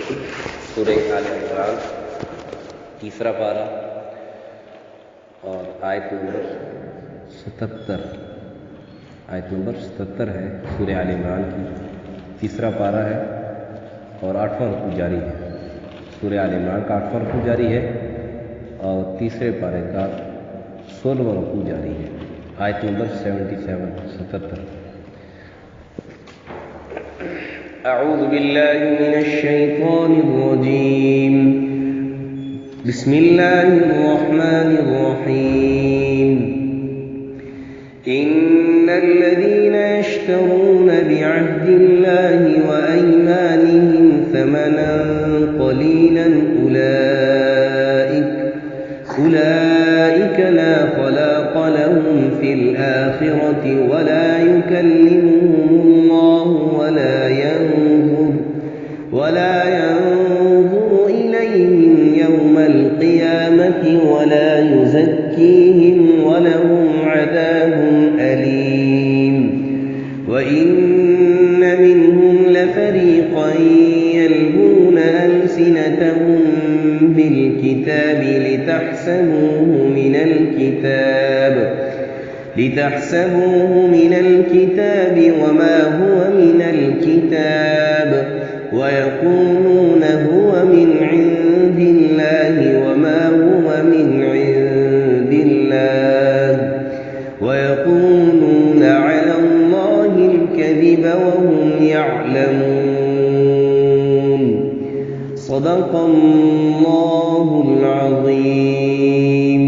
سورہ آل عمران تیسرا پارہ اور آیت نمبر 77 ہے سورہ آل عمران کی، تیسرا پارہ ہے اور 8واں رکوع جاری ہے۔ سورہ آل عمران کا 8واں رکوع جاری ہے اور تیسرے پارے کا 16واں رکوع جاری ہے۔ آیت نمبر 77۔ اعوذ باللہ من الشیطان الرجیم، بسم اللہ الرحمن الرحیم۔ ان الذین یشترون بعہد اللہ وایمانہم ثمنا قلیلا اولئک لا خلاق لهم فی الآخرة ولا یکلمهم اللہ ولا ينظر إليهم يوم القيامة ولا يزكيهم ولهم عذاب أليم۔ وإن منهم لفريقا يلوون ألسنتهم بالكتاب لتحسبوه من الكتاب وما هو من الكتاب ويقولون هو من عند الله وما هو من عند الله ويقولون على الله الكذب وهم يعلمون۔ صدق اللہ العظیم۔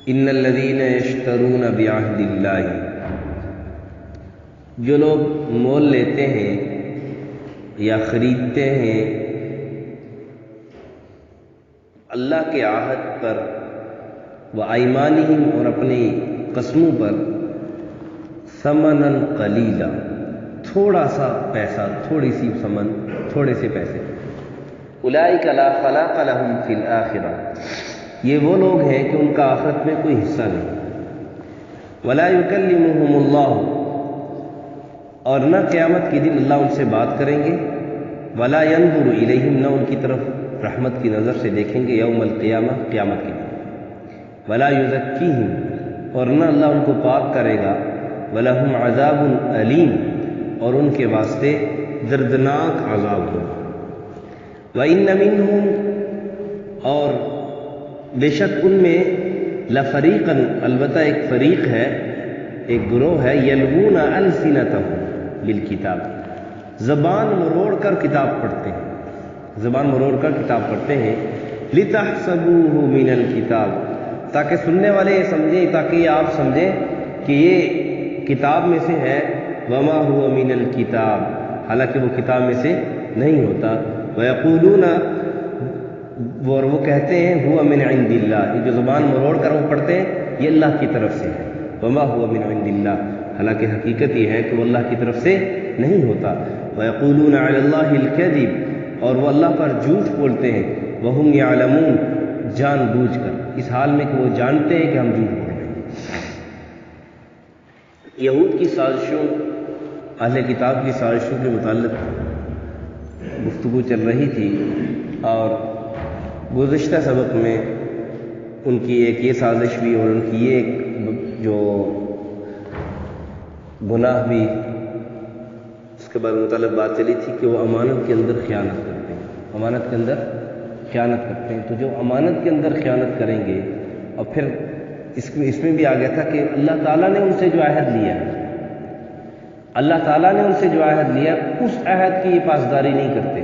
ان الذین یشترون بعہد اللہ، جو لوگ مول لیتے ہیں یا خریدتے ہیں اللہ کے عہد پر، وایمانہم اور اپنی قسموں پر، ثمنا قلیلا تھوڑا سا پیسہ، تھوڑی سی ثمن، تھوڑے سے پیسے، اولئک لا خلاق لهم فی الآخرہ، یہ وہ لوگ ہیں کہ ان کا آخرت میں کوئی حصہ نہیں، ولا یکلمہم اللہ، اور نہ قیامت کے دن اللہ ان سے بات کریں گے، ولا ينظر الیہم، نہ ان کی طرف رحمت کی نظر سے دیکھیں گے یوم القیامہ، قیامت کے دن، ولا یزکیہم، اور نہ اللہ ان کو پاک کرے گا، ولہم عذاب علیم، اور ان کے واسطے دردناک عذاب ہوگا۔ وَإِنَّ مِنْهُمْ، اور بے شک ان میں، لفریقاً، البتہ ایک فریق ہے، ایک گروہ ہے، یلوون السنتہم بالکتاب، زبان مروڑ کر کتاب پڑھتے ہیں، زبان مروڑ کر کتاب پڑھتے ہیں، لتحسبوہ من الکتاب، تاکہ سننے والے یہ سمجھیں، تاکہ یہ آپ سمجھیں کہ یہ کتاب میں سے ہے، وما هو من الکتاب، حالانکہ وہ کتاب میں سے نہیں ہوتا، ویقولون، اور وہ کہتے ہیں هو من عند اللہ، یہ جو زبان مروڑ کر وہ پڑھتے ہیں یہ اللہ کی طرف سے ہے، وما هو من عند اللہ، حالانکہ حقیقت یہ ہے کہ وہ اللہ کی طرف سے نہیں ہوتا، ویقولون علی اللہ الکذب، اور وہ اللہ پر جھوٹ بولتے ہیں، وہم یعلمون، جان بوجھ کر، اس حال میں کہ وہ جانتے ہیں کہ ہم جھوٹ بول رہے ہیں۔ یہود کی سازشوں، اہل کتاب کی سازشوں کے متعلق گفتگو چل رہی تھی، اور گزشتہ سبق میں ان کی ایک یہ سازش بھی اور ان کی یہ ایک جو گناہ بھی، اس کے بعد متعلق بات چلی تھی کہ وہ امانت کے اندر خیانت کرتے ہیں، امانت کے اندر خیانت کرتے ہیں۔ تو جو امانت کے اندر خیانت کریں گے، اور پھر اس میں بھی آ گیا تھا کہ اللہ تعالیٰ نے ان سے جو عہد لیا ہے، اللہ تعالیٰ نے ان سے جو عہد لیا، اس عہد کی یہ پاسداری نہیں کرتے،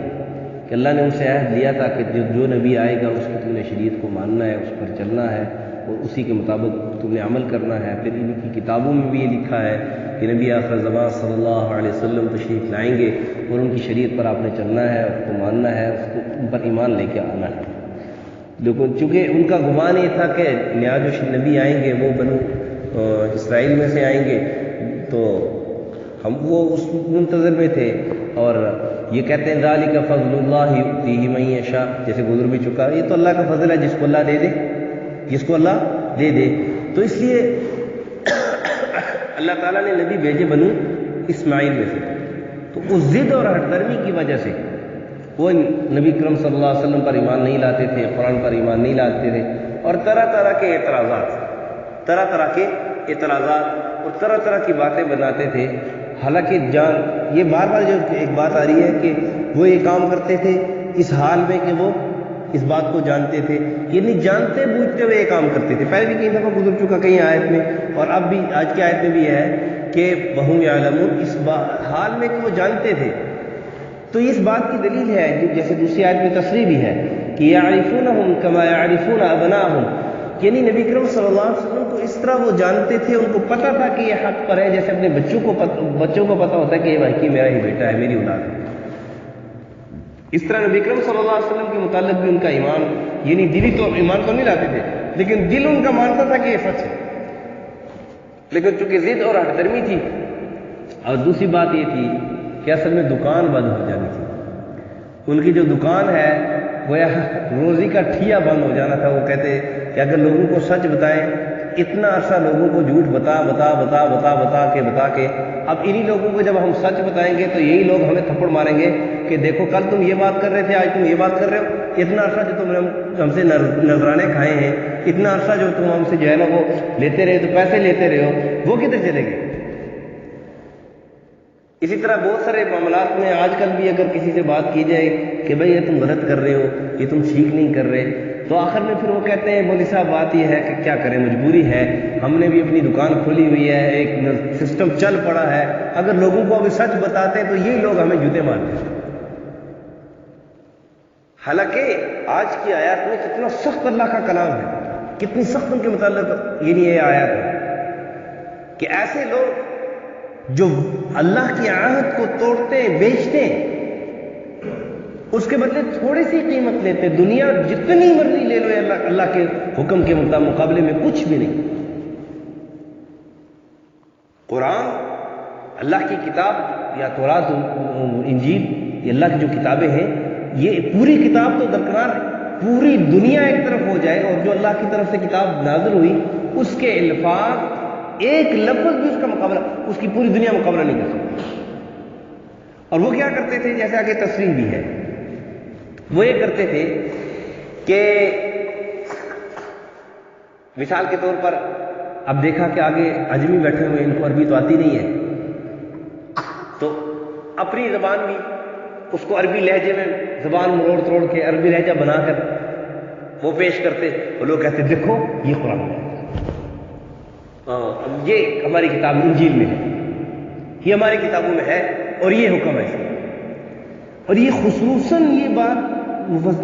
کہ اللہ نے ان سے عہد لیا تھا کہ جو نبی آئے گا اس کی تم نے شریعت کو ماننا ہے، اس پر چلنا ہے اور اسی کے مطابق تم نے عمل کرنا ہے۔ پھر ان کی کتابوں میں بھی یہ لکھا ہے کہ نبی آخر زمان صلی اللہ علیہ وسلم تشریف لائیں گے اور ان کی شریعت پر آپ نے چلنا ہے، اس کو ماننا ہے، اس کو ان پر ایمان لے کے آنا ہے۔ لیکن چونکہ ان کا گمان یہ تھا کہ نیا جو نبی آئیں گے وہ بنو اسرائیل میں سے آئیں گے، تو ہم وہ اس منتظر میں تھے، اور یہ کہتے ہیں ذالک فضل اللہ یؤتیہ من یشاء، جیسے گزر بھی چکا، یہ تو اللہ کا فضل ہے، جس کو اللہ دے دے، جس کو اللہ دے دے۔ تو اس لیے اللہ تعالیٰ نے نبی بھیجے بنو اسماعیل میں سے، تو اس ضد اور ہٹ درمی کی وجہ سے وہ نبی کرم صلی اللہ علیہ وسلم پر ایمان نہیں لاتے تھے، قرآن پر ایمان نہیں لاتے تھے، اور طرح طرح کے اعتراضات اور طرح طرح کی باتیں بناتے تھے۔ حالانکہ یہ بار بار جو ایک بات آ رہی ہے کہ وہ یہ کام کرتے تھے اس حال میں کہ وہ اس بات کو جانتے تھے، یعنی جانتے بوجھتے ہوئے یہ کام کرتے تھے۔ پہلے بھی کئی دفعہ گزر چکا کئی آیت میں، اور اب بھی آج کی آیت میں بھی یہ ہے کہ وَهُمْ يَعْلَمُونَ، اس حال میں کہ وہ جانتے تھے۔ تو اس بات کی دلیل ہے جیسے دوسری آیت میں تصریح بھی ہے کہ يَعْرِفُونَهُمْ كَمَا يَعْرِفُونَ أَبْنَاءَهُمْ، یعنی نبی کرم صلی اللہ علیہ وسلم کو اس طرح وہ جانتے تھے، ان کو پتہ تھا کہ یہ حق پر ہے، جیسے اپنے بچوں کو پتہ ہوتا ہے کہ یہ بھائی میرا ہی بیٹا ہے، میری اولاد ہے۔ اس طرح نبی کرم صلی اللہ علیہ وسلم کے متعلق بھی ان کا ایمان، یعنی دلی تو ایمان تو نہیں لاتے تھے، لیکن دل ان کا مانتا تھا کہ یہ سچ ہے، لیکن چونکہ ضد اور ہٹ درمی تھی، اور دوسری بات یہ تھی کہ اصل میں دکان بند ہو جانی تھی۔ ان کی جو دکان ہے وہ روزی کا ٹھیا بند ہو جانا تھا۔ وہ کہتے کہ اگر لوگوں کو سچ بتائیں، اتنا عرصہ لوگوں کو جھوٹ بتا کے اب انہی لوگوں کو جب ہم سچ بتائیں گے تو یہی لوگ ہمیں تھپڑ ماریں گے کہ دیکھو کل تم یہ بات کر رہے تھے، آج تم یہ بات کر رہے ہو، اتنا عرصہ جو تم نے ہم سے نذرانے کھائے ہیں، اتنا عرصہ جو تم ہم سے جو ہے نا وہ لیتے رہے، تو پیسے لیتے رہے ہو، وہ کدھر چلے گئے؟ اسی طرح بہت سارے معاملات میں آج کل بھی اگر کسی سے بات کی جائے کہ بھئی یہ تم غلط کر رہے ہو، یہ تم ٹھیک نہیں کر رہے، تو آخر میں پھر وہ کہتے ہیں مولوی صاحب بات یہ ہے کہ کیا کریں، مجبوری ہے، ہم نے بھی اپنی دکان کھولی ہوئی ہے، ایک سسٹم چل پڑا ہے، اگر لوگوں کو ابھی سچ بتاتے ہیں تو یہی لوگ ہمیں جوتے مارتے ہیں۔ حالانکہ آج کی آیات میں کتنا سخت اللہ کا کلام ہے، کتنی سخت ان کے متعلق یہ آیات ہے کہ ایسے لوگ جو اللہ کی عہد کو توڑتے ہیں، بیچتے ہیں، اس کے بدلے تھوڑی سی قیمت لیتے، دنیا جتنی مرضی لے لو اللہ کے حکم کے مقابلے میں کچھ بھی نہیں۔ قرآن اللہ کی کتاب یا تورات، انجیل، یہ اللہ کی جو کتابیں ہیں، یہ پوری کتاب تو درکنار ہے، پوری دنیا ایک طرف ہو جائے اور جو اللہ کی طرف سے کتاب نازل ہوئی اس کے الفاظ ایک لفظ بھی اس کا مقابلہ، اس کی پوری دنیا مقابلہ نہیں کر سکتی۔ اور وہ کیا کرتے تھے، جیسے آگے تصریح بھی ہے، وہ یہ کرتے تھے کہ مثال کے طور پر اب دیکھا کہ آگے اجمی بیٹھے ہوئے، ان کو عربی تو آتی نہیں ہے، تو اپنی زبان بھی اس کو عربی لہجے میں زبان مروڑ توڑ کے عربی لہجہ بنا کر وہ پیش کرتے، اور لوگ کہتے دیکھو یہ قرآن ہے، یہ ہماری کتاب انجیل میں ہے، یہ ہماری کتابوں میں ہے، اور یہ حکم ہے۔ اور یہ خصوصاً یہ بات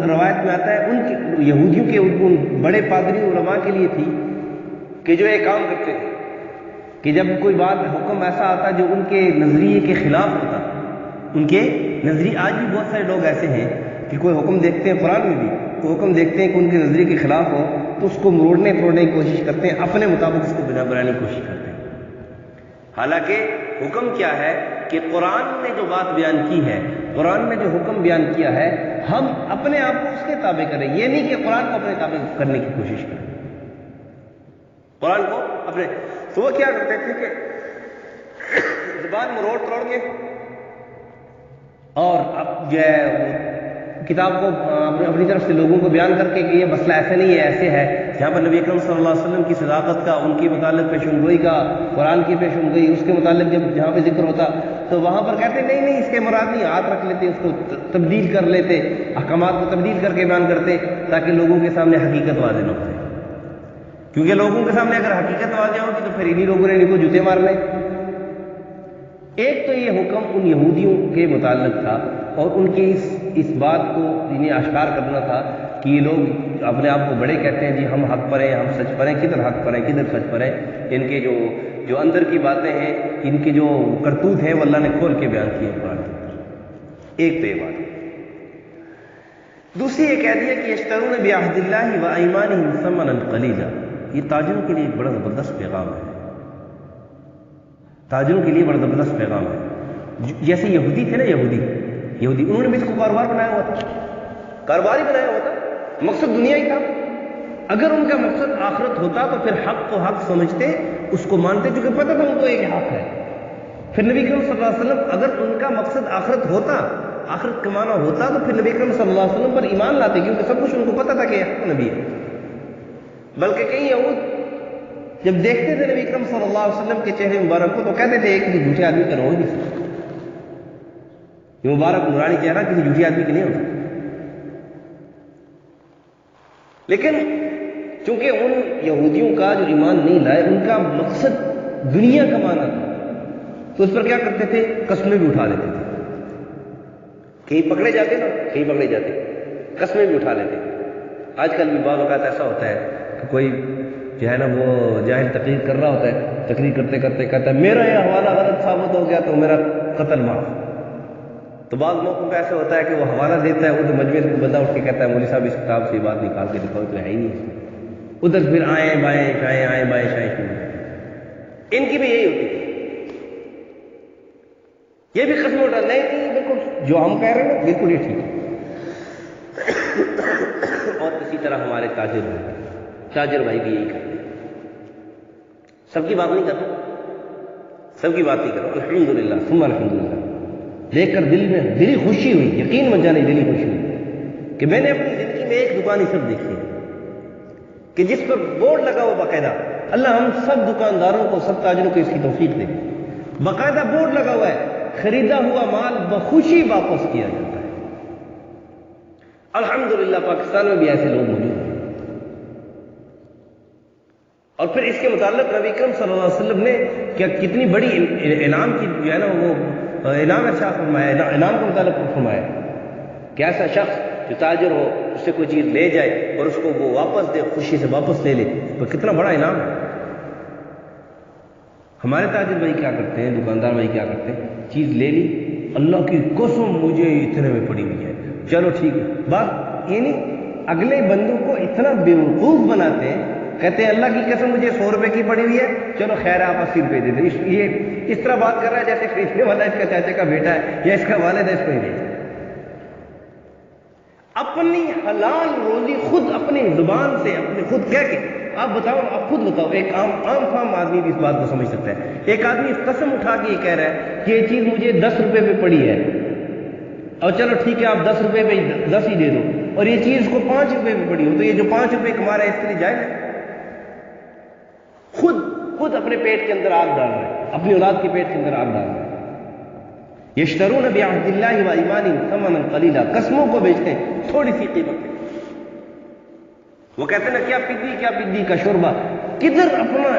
روایت میں آتا ہے ان کے یہودیوں کے ان بڑے پادری علماء کے لیے تھی کہ جو یہ کام کرتے تھے کہ جب کوئی بات حکم ایسا آتا جو ان کے نظریے کے خلاف ہوتا، ان کے نظریے، آج بھی بہت سارے لوگ ایسے ہیں کہ کوئی حکم دیکھتے ہیں، قرآن میں بھی کوئی حکم دیکھتے ہیں کہ ان کے نظریے کے خلاف ہو تو اس کو مروڑنے توڑنے کی کوشش کرتے ہیں، اپنے مطابق اس کو بنانے کی کوشش کرتے ہیں۔ حالانکہ حکم کیا ہے کہ قرآن نے جو بات بیان کی ہے، قرآن نے جو حکم بیان کیا ہے، ہم اپنے آپ کو اس کے تابع کریں، یہ نہیں کہ قرآن کو اپنے تابع کرنے کی کوشش کریں، قرآن کو اپنے۔ تو وہ کیا کرتے تھے کہ زبان مروڑ توڑ کے اور اب جو ہے کتاب کو اپنی طرف سے لوگوں کو بیان کر کے کہ یہ مسئلہ ایسے نہیں ہے، ایسے ہے، جہاں پر نبی اکرم صلی اللہ علیہ وسلم کی صداقت کا، ان کے متعلق پیشن گوئی کا، قرآن کی پیشن گوئی اس کے متعلق جب جہاں پہ ذکر ہوتا تو وہاں پر کہتے نہیں اس کے مراد نہیں، ہاتھ رکھ لیتے، اس کو تبدیل کر لیتے، احکامات کو تبدیل کر کے بیان کرتے تاکہ لوگوں کے سامنے حقیقت واضح نہ ہو جائے، کیونکہ لوگوں کے سامنے اگر حقیقت واضح ہوگی تو پھر انہی لوگوں نے ان کو جوتے مارنے۔ ایک تو یہ حکم ان یہودیوں کے متعلق تھا، اور ان کی اس بات کو انہیں اشکار کرنا تھا کہ یہ لوگ اپنے آپ کو بڑے کہتے ہیں، جی ہم حق پر ہیں، ہم سچ پر ہیں، کدھر حق پر ہیں کدھر سچ پر ہیں، ان کے جو اندر کی باتیں ہیں، ان کے جو کرتوت ہیں وہ اللہ نے کھول کے بیان کیے قرآن کے اندر۔ ایک تو یہ بات۔ دوسری یہ کہہ دیا کہ یشترون بعہد اللہ وایمانہم ثمنا قلیلا، یہ تاجروں کے لیے ایک بڑا زبردست پیغام ہے، تاجروں کے لیے بڑا زبردست پیغام ہے۔ جیسے یہودی تھے نا، یہودی انہوں نے بھی اس کو کاروبار بنایا ہوا تھا، کاروبار ہی بنایا ہوا تھا، مقصد دنیا ہی تھا۔ اگر ان کا مقصد آخرت ہوتا تو پھر حق کو حق سمجھتے، اس کو مانتے، کیونکہ پتہ تھا ان کو ایک حق ہے۔ پھر نبی کریم صلی اللہ علیہ وسلم اگر ان کا مقصد آخرت ہوتا، آخرت کمانا ہوتا تو پھر نبی اکرم صلی اللہ علیہ وسلم پر ایمان لاتے، کیونکہ سب کچھ ان کو پتا تھا کہ نبی ہے۔ بلکہ کئی یہود جب دیکھتے تھے نبی اکرم صلی اللہ علیہ وسلم کے چہرے مبارک کو تو کہتے تھے کسی جھوٹے آدمی کا ہو نہیں سکتا، یہ مبارک نورانی چہرہ کسی جھوٹے آدمی کی نہیں ہو سکتا۔ لیکن چونکہ ان یہودیوں کا جو ایمان نہیں لائے، ان کا مقصد دنیا کمانا تھا، تو اس پر کیا کرتے تھے؟ قسمیں بھی اٹھا لیتے تھے۔ کہیں پکڑے جاتے نا، کہیں پکڑے جاتے، قسمیں بھی اٹھا لیتے۔ آج کل بھی بعض اوقات ایسا ہوتا ہے کہ کوئی جو ہے نا وہ جاہل تقریر کر رہا ہوتا ہے، تقریر کرتے کرتے کہتا ہے میرا یہ حوالہ غلط ثابت ہو گیا تو میرا قتل معاف۔ تو بعض موقعوں پہ ایسا ہوتا ہے کہ وہ حوالہ دیتا ہے، ادھر مجمع سے بندہ اٹھ کے کہتا ہے مولوی صاحب اس کتاب سے یہ بات نکال کے دکھاؤ تو ہے ہی نہیں، ادھر پھر آئیں بائیں شائیں آئیں بائیں شائیں شروع۔ ان کی بھی یہی ہوتی ہے، یہ بھی قسم اٹھا نہیں بالکل جو ہم کہہ رہے ہیں بالکل یہ ٹھیک ہے۔ اور اسی طرح ہمارے تاجر بھائی بھی یہی کرتے ہیں۔ سب کی بات نہیں کر رہا، سب کی بات نہیں کر رہا، الحمدللہ ثم الحمدللہ، دیکھ کر دل میں دلی خوشی ہوئی، یقین من جانے دلی خوشی ہوئی کہ میں نے اپنی زندگی میں ایک دکان ہی صرف دیکھی ہے کہ جس پر بورڈ لگا ہوا باقاعدہ، اللہ ہم سب دکانداروں کو سب تاجروں کو اس کی توفیق دے، باقاعدہ بورڈ لگا ہوا ہے خریدا ہوا مال بخوشی واپس کیا جاتا ہے۔ الحمدللہ پاکستان میں بھی ایسے لوگ موجود ہیں۔ اور پھر اس کے متعلق نبی اکرم صلی اللہ علیہ وسلم نے کیا کتنی بڑی انعام کی جو ہے نا وہ انعام ارشاد فرمایا، انعام کے متعلق فرمایا کہ ایسا شخص جو تاجر ہو اس سے کوئی چیز لے جائے اور اس کو وہ واپس دے، خوشی سے واپس لے لے، تو کتنا بڑا انعام ہے۔ ہمارے تاجر بھائی کیا کرتے ہیں، دکاندار بھائی کیا کرتے ہیں، چیز لے لی، اللہ کی قسم مجھے اتنے میں پڑی ہوئی ہے، چلو ٹھیک ہے، بات یعنی اگلے بندوں کو اتنا بیوقوف بناتے ہیں، کہتے ہیں اللہ کی قسم مجھے 100 روپے کی پڑی ہوئی ہے، چلو خیر ہے آپ 80 روپے دے دیں۔ یہ اس طرح بات کر رہا ہے جیسے خریدنے والا اس کا چاچے کا بیٹا ہے یا اس کا والد ہے، اس کو ہی بیچ۔ اپنی حلال روزی خود اپنی زبان سے اپنے خود کہہ کے آپ بتاؤ، آپ خود بتاؤ، ایک عام فام آدمی بھی اس بات کو سمجھ سکتا ہے۔ ایک آدمی قسم اٹھا کے یہ کہہ رہا ہے کہ یہ چیز مجھے 10 روپے پہ پڑی ہے، اور چلو ٹھیک ہے آپ 10 روپے پہ 10 ہی دے دو، اور یہ چیز کو 5 روپے پہ پڑی ہو تو یہ جو 5 روپے کما رہا ہے اس کے لیے جائز ہے؟ خود اپنے پیٹ کے اندر آگ ڈال رہا ہے، اپنی اولاد کے پیٹ کے اندر آگ ڈال رہا ہے۔ یشترون بعہد اللہ و ایمانہم ثمنا قلیلا، قسموں کو بیچتے ہیں تھوڑی سی قیمت پہ۔ وہ کہتے ہیں نا کیا پدی کا شوربہ، کدھر اپنا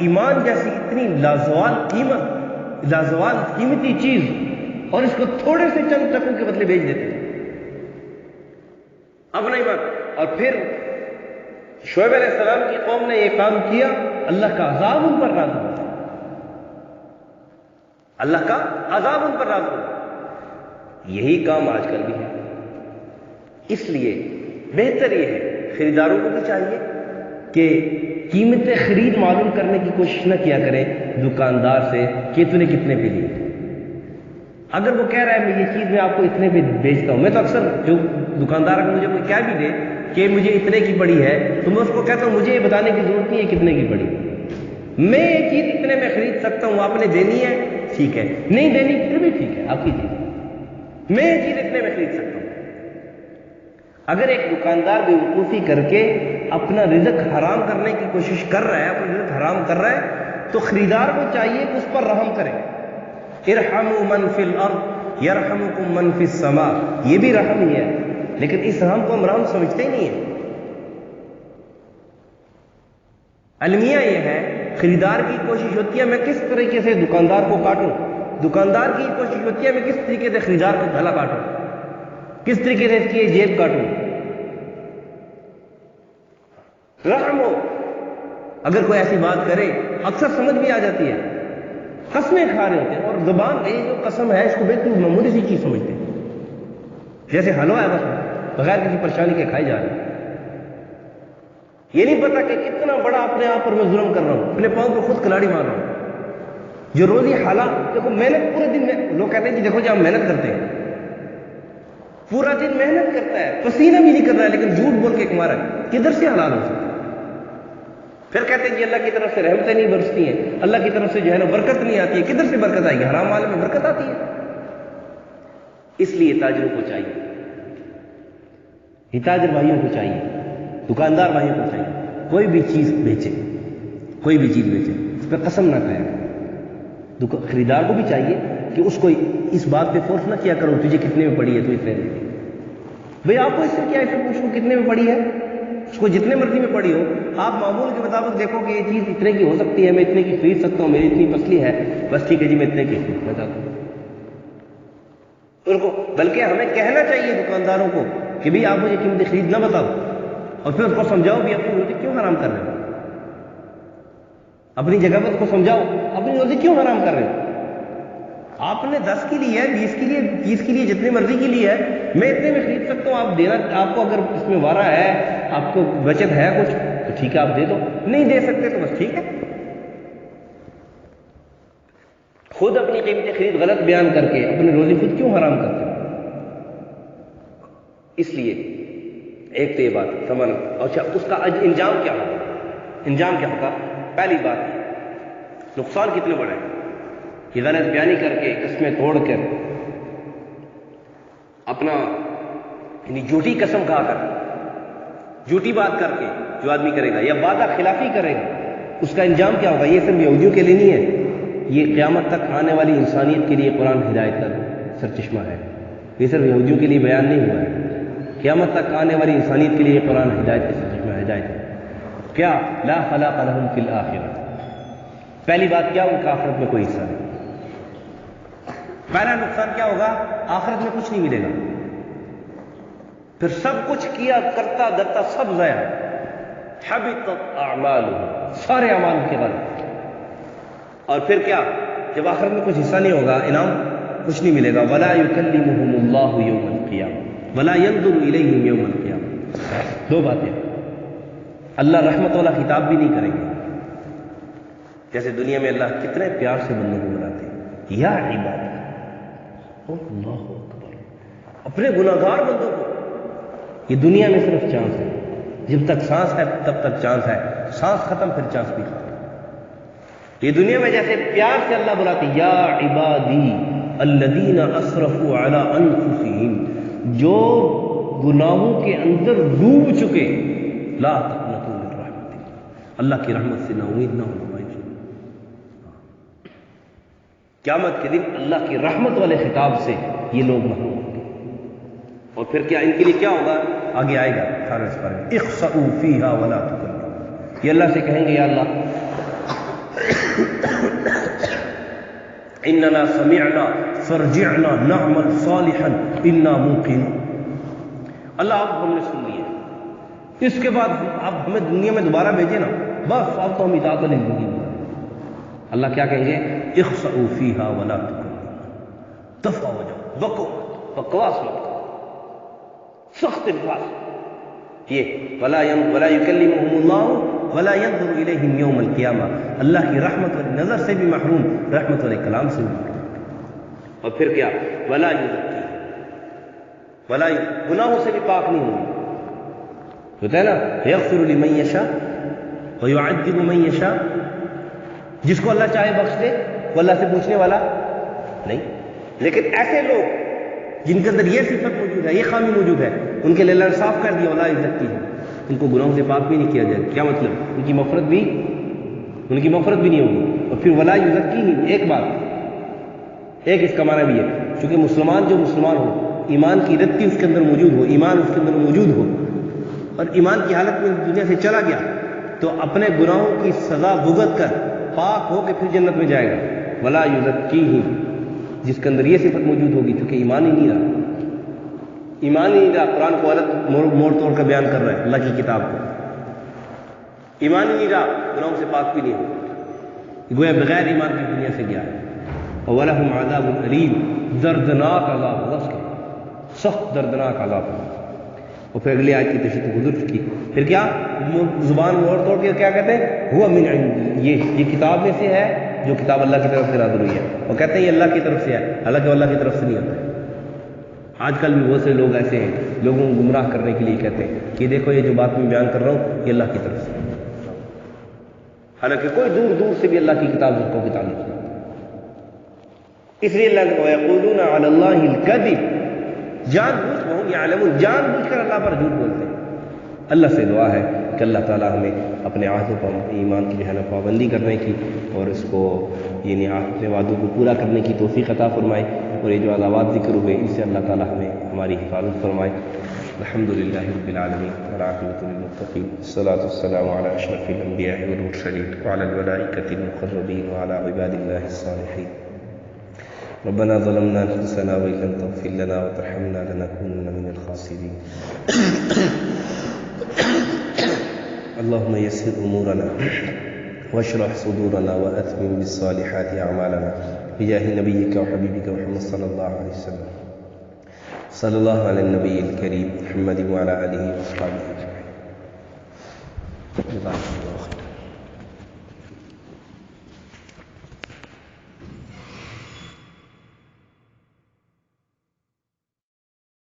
ایمان جیسی اتنی لازوال قیمتی چیز اور اس کو تھوڑے سے چند ٹکوں کے بدلے بیچ دیتے ہیں اپنا ایمان۔ اور پھر شعیب علیہ السلام کی قوم نے یہ کام کیا، اللہ کا عذاب ان پر نازل ہوا، اللہ کا عذاب ان پر نازل ہوا۔ یہی کام آج کل بھی ہے۔ اس لیے بہتر یہ ہے خریداروں کو بھی چاہیے کہ قیمت خرید معلوم کرنے کی کوشش نہ کیا کریں دکاندار سے کہ تو نے کتنے پہ لی۔ اگر وہ کہہ رہا ہے میں یہ چیز میں آپ کو اتنے پہ بیچتا ہوں، میں تو اکثر جو دکاندار اگر مجھے کوئی کیا بھی دے کہ مجھے اتنے کی پڑی ہے تو میں اس کو کہتا ہوں مجھے یہ بتانے کی ضرورت نہیں ہے کتنے کی پڑی، میں یہ چیز اتنے میں خرید سکتا ہوں، آپ نے دینی ہے ٹھیک ہے، نہیں دینی پھر بھی ٹھیک ہے آپ کی چیز، میں یہ چیز اتنے میں خرید سکتا ہوں۔ اگر ایک دکاندار بیوقوفی کر کے اپنا رزق حرام کرنے کی کوشش کر رہا ہے، اپنا رزق حرام کر رہا ہے، تو خریدار کو چاہیے کہ اس پر رحم کرے۔ ارحموا من فی الارض یرحمکم من فی السماء، یہ بھی رحم ہی ہے، لیکن اس رحم کو ہم رحم سمجھتے ہی نہیں ہیں۔ المیہ یہ ہے، خریدار کی کوشش ہوتی ہے میں کس طریقے سے دکاندار کو کاٹوں، دکاندار کی کوشش ہوتی ہے میں کس طریقے سے خریدار کو گلا کاٹوں، کس طریقے سے اس کی جیب کاٹوں۔ رحم ہو، اگر کوئی ایسی بات کرے اکثر سمجھ بھی آ جاتی ہے، قسمیں کھا رہے ہوتے ہیں اور زبان یہ جو قسم ہے اس کو بالکل معمولی سی چیز سمجھتے ہیں، جیسے حلوہ ہے بس بغیر کسی پریشانی کے کھائی جا رہی ہے۔ یہ نہیں پتا کہ کتنا بڑا اپنے آپ پر میں ظلم کر رہا ہوں، اپنے پاؤں پہ خود کلاڑی مار رہا ہوں۔ جو روزی حلال، دیکھو محنت پورے دن میں لوگ کہتے ہیں کہ دیکھو جی ہم محنت کرتے ہیں، پورا دن محنت کرتا ہے، پسینہ بھی نہیں کر رہا ہے لیکن جھوٹ بول کے کما رہا ہے، کدھر سے حلال ہو سکتا ہے؟ پھر کہتے ہیں جی اللہ کی طرف سے رحمتیں نہیں برستی ہیں، اللہ کی طرف سے جو ہے نا برکت نہیں آتی ہے، کدھر سے برکت آئے گی؟ حرام مال میں برکت آتی ہے؟ اس لیے تاجروں کو چاہیے، یہ تاجر بھائیوں کو چاہیے، دکاندار بھائیوں کو چاہیے، کوئی بھی چیز بیچے، کوئی بھی چیز بیچے اس پہ قسم نہ کھائے۔ خریدار کو بھی چاہیے کہ اس کو اس بات پہ فورس نہ کیا کرو تجھے کتنے میں پڑی ہے تو اتنے میں، بھئی آپ کو اس سے کیا ہے، پوچھو کتنے میں پڑی ہے، اس کو جتنے مرضی میں پڑی ہو، آپ معمول کے مطابق دیکھو کہ یہ چیز اتنے کی ہو سکتی ہے، میں اتنے کی خرید سکتا ہوں، میری اتنی پسلی ہے، بس ٹھیک ہے جی میں اتنے کی خریدنا چاہتا ہوں ان کو۔ بلکہ ہمیں کہنا چاہیے دکانداروں کو کہ بھئی آپ مجھے قیمت خرید نہ بتاؤ، اور پھر اس کو سمجھاؤ بھی اپنی روزی کیوں حرام کر رہے ہو، اپنی جگہ پر اس کو سمجھاؤ اپنی روزی کیوں حرام کر رہے ہو، آپ نے 10 کی لی ہے، 20 کی لیے، 30 کی لیے، جتنے مرضی کی لی ہے، میں اتنے میں خرید سکتا ہوں، آپ دینا، آپ کو اگر اس میں وارہ ہے، آپ کو بچت ہے کچھ تو ٹھیک ہے آپ دے دو، نہیں دے سکتے تو بس ٹھیک ہے۔ خود اپنی قیمت خرید غلط بیان کر کے اپنی روزی خود کیوں حرام کرتے ہو؟ اس لیے ایک تو یہ بات سمجھ، اچھا اس کا انجام کیا ہوگا، انجام کیا ہوگا؟ پہلی بات نقصان کتنے بڑا ہے کہ غلط بیانی کر کے، قسمیں توڑ کر، اپنا یعنی جھوٹی قسم کھا کر، جھوٹی بات کر کے جو آدمی کرے گا یا وعدہ خلافی کرے گا، اس کا انجام کیا ہوگا؟ یہ صرف یہودیوں کے لیے نہیں ہے، یہ قیامت تک آنے والی انسانیت کے لیے قرآن ہدایت کا سرچشمہ ہے، یہ صرف یہودیوں کے لیے بیان نہیں ہوا ہے، قیامت تک آنے والی انسانیت کے لیے قرآن ہدایت کا سرچشمہ ہے، ہدایت ہے۔ کیا؟ لا خلاق لهم فی الآخرہ، پہلی بات کیا؟ ان کا آخرت میں کوئی حصہ نہیں۔ پہلا نقصان کیا ہوگا؟ آخرت میں کچھ نہیں ملے گا، پھر سب کچھ کیا کرتا درتا سب ضائع، حبطت اعمالهم، سارے اعمال کے بعد، اور پھر کیا؟ جب آخرت میں کچھ حصہ نہیں ہوگا، انعام کچھ نہیں ملے گا، ولا یکلمهم اللہ یوم القیامہ ولا ينظر الیہم یوم القیامہ۔ دو باتیں، اللہ رحمت والا خطاب بھی نہیں کریں گے، جیسے دنیا میں اللہ کتنے پیار سے بندوں کو بلاتے ہیں، یا عباد اللہ اکبر، اپنے گناہگار بندوں کو۔ یہ دنیا میں صرف چانس ہے، جب تک سانس ہے تب تک چانس ہے، سانس ختم پھر چانس بھی ختم۔ یہ دنیا میں جیسے پیار سے اللہ بلاتے یا عبادی الذین اسرفوا علی انفسہم، جو گناہوں کے اندر ڈوب چکے، لا تقنطوا من رحمت اللہ، اللہ کی رحمت سے نا امید نہ ہونا۔ قیامت کے دن اللہ کی رحمت والے خطاب سے یہ لوگ محروم ہوں گے، اور پھر کیا ان کے لیے کیا ہوگا؟ آگے آئے گا سارا اس پر، اخسئوا فیہا ولا تکلمون، یہ اللہ سے کہیں گے یا اللہ اننا سمعنا فارجعنا نعمل صالحا انا موقنون، اللہ اب ہم نے سن لیا، اس کے بعد اب ہمیں دنیا میں دوبارہ بھیجے نا، بس اب تو ہم اطاعت والی زندگی گزاریں۔ اللہ کیا کہیں گے؟ اخسئوا فیہا ولا تکلمون، دفع ہو جاؤ، بکواس مت کرو، سخت الفاظ، یہ ولا یکلمہم اللہ ولا ينظر الیہم یوم القیامہ، اللہ کی رحمت والی نظر سے بھی محروم، رحمت والے کلام سے بھی محروم، اور پھر کیا؟ ولا یزکی، ولا گناہوں سے بھی پاک نہیں ہوں گے، ہوتا ہے نا یغفر لمن یشاء ویعذب من یشاء، جس کو اللہ چاہے بخش دے، وہ اللہ سے پوچھنے والا نہیں، لیکن ایسے لوگ جن کے اندر یہ صفت موجود ہے، یہ خامی موجود ہے، ان کے لیے اللہ نے صاف کر دیا ولا یزکی ہے، ان کو گناہوں سے پاک بھی نہیں کیا جائے، کیا مطلب؟ ان کی مغفرت بھی نہیں ہوگی، اور پھر ولا یزکیہم، ایک بات، ایک اس کا معنی بھی ہے، چونکہ مسلمان جو مسلمان ہو، ایمان کی رتی اس کے اندر موجود ہو، ایمان اس کے اندر موجود ہو، اور ایمان کی حالت میں دنیا سے چلا گیا، تو اپنے گناہوں کی سزا بھگت کر پاک ہو کے پھر جنت میں جائے گا، ولا یزکیہم، جس کے اندر یہ صفت موجود ہوگی، کیونکہ ایمان ہی نہیں رہا، قرآن کو الگ موڑ توڑ کر بیان کر رہا ہے، اللہ کی کتاب کو، ایمان ہی نہیں رہا، گناہوں سے پاک بھی نہیں ہو، گویا بغیر ایمان کی دنیا سے گیا ہے، وَلَهُمْ عَذَابٌ أَلِيمٌ، دردناک عذاب ہوگا اس کے، سخت دردناک عذاب ہوگا۔ اور پھر اگلی آیت کی تشریح تو گزر چکی، پھر کیا زبان موڑ توڑ کے کیا کہتے ہیں؟ هُوَ مِنْ عِنْدِ، یہ کتاب میں سے ہے جو کتاب اللہ کی طرف سے نازل ہوئی ہے، اور کہتے ہیں یہ اللہ کی طرف سے ہے، حالانکہ اللہ کی طرف سے نہیں ہوتا ہے۔ آج کل بھی بہت سے لوگ ایسے ہیں، لوگوں کو گمراہ کرنے کے لیے کہتے ہیں کہ دیکھو یہ جو بات میں بیان کر رہا ہوں یہ اللہ کی طرف سے، حالانکہ کوئی دور دور سے بھی اللہ کی کتاب کو تعلق نہیں، اس لیے اللہ نے وَيَقُولُونَ عَلَى اللَّهِ الْكَذِبَ، جان بوجھ وہم یعلمون، جان بوجھ کر اللہ پر جھوٹ بولتے ہیں۔ اللہ سے دعا ہے کہ اللہ تعالیٰ ہمیں اپنے عہدوں پر ایمان کی جو ہے نا پابندی کرنے کی اور اس کو یعنی اپنے وعدوں کو پورا کرنے کی توفیق عطا فرمائے، اور یہ جو عذابات ذکر ہوئے ان سے اللہ تعالیٰ ہمیں ہماری حفاظت فرمائے۔ الحمد للہ رب العالمین والعاقبۃ للمتقین، والصلاۃ والسلام علی اشرف الانبیاء والمرسلین وعلی الملائکۃ المقربین وعلی عباد اللہ الصالحین۔ ربنا ظلمنا انفسنا وان لم تغفر لنا وترحمنا لنكونن من الخاسرین۔ اللهم يسر امورنا واشرح صدورنا واتمم بالصالحات اعمالنا بجاه نبيك وحبيبك محمد صلى الله عليه وسلم، صلى الله على النبي الكريم محمد وعلى اله وصحبه اجمعين۔